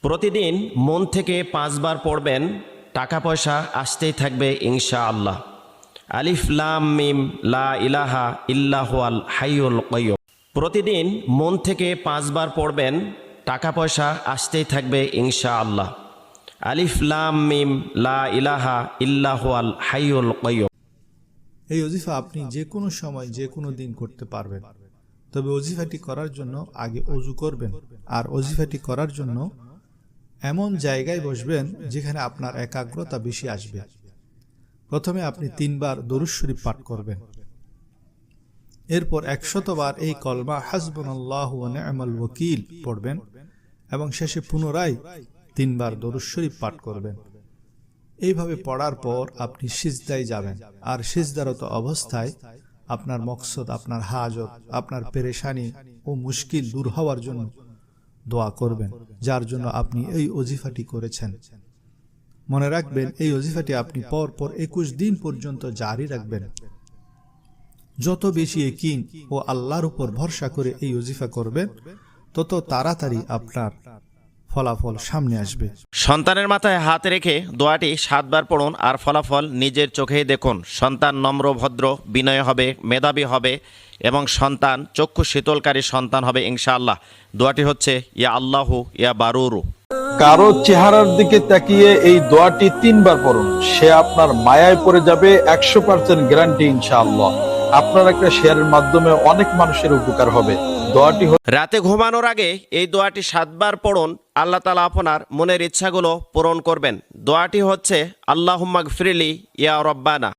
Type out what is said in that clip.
প্রতিদিন মন থেকে 5 বার পড়বেন, টাকা পয়সা আসতেই থাকবে ইনশাআল্লাহ। আলিফ লাম মিম লা ইলাহা ইল্লাহুল হাইয়ুল কাইয়্যুম। প্রতিদিন মন থেকে 5 বার পড়বেন, টাকা পয়সা আসতেই থাকবে ইনশাআল্লাহ। আলিফ লাম মিম লা ইলাহা ইল্লাহুল হাইয়ুল কাইয়্যুম। এই ওজিফা আপনি যে কোনো সময় যে কোনো দিন করতে পারবেন, তবে ওজিফাটি করার জন্য আগে অজু করবেন। আর ওজিফাটি করার জন্য এমন জায়গায় বসবেন যেখানে আপনার একাগ্রতা বেশি আসবে। প্রথমে আপনি 3 বার দরুদ শরীফ পাঠ করবেন, এরপর 100 বার এই কলমা হাসবুনাল্লাহু ওয়া নি'মাল ওয়াকিল পড়বেন এবং শেষে পুনরায় 3 বার দরুদ শরীফ পাঠ করবেন। এইভাবে পড়ার পর আপনি সিজদায় যাবেন, আর সিজদারত অবস্থায় আপনার মকসদ, আপনার হাজত, আপনার পেরেশানি ও মুশকিল দূর হওয়ার জন্য দোয়া করবেন, যার জন্য আপনি এই ওজিফাটি করেছেন। মনে রাখবেন, এই ওজিফাটি আপনি পরপর 21 দিন পর্যন্ত জারি রাখবেন। যত বেশি ইয়াকিন ও আল্লাহর উপর ভরসা করে এই ওজিফা করবেন, তত তাড়াতাড়ি আপনার ফলাফল সামনে আসবে। সন্তানের মাথায় হাত রেখে দোয়াটি 7 বার পড়ুন আর ফলাফল নিজের চোখেই দেখুন। সন্তান নম্র, ভদ্র, বিনয় হবে, মেধাবী হবে এবং সন্তান চক্ষু শীতলকারী সন্তান হবে ইনশাআল্লাহ। দোয়াটি হচ্ছে ইয়া আল্লাহু ইয়া বারুরু। কারো চেহারার দিকে তাকিয়ে এই দোয়াটি 3 বার পড়ুন, সে আপনার মায়ায় পড়ে যাবে, 100% গ্যারান্টি ইনশাআল্লাহ। আপনার একটা শেয়ারের মাধ্যমে অনেক মানুষের উপকার হবে। দোয়াটি রাতে ঘুমানোর আগে এই দোয়াটি 7 বার পড়ুন, আল্লাহ তাআলা আপনার মনের ইচ্ছাগুলো পূরণ করবেন। দোয়াটি হচ্ছে আল্লাহুম্মা গফিরলি ইয়া রব্বানা।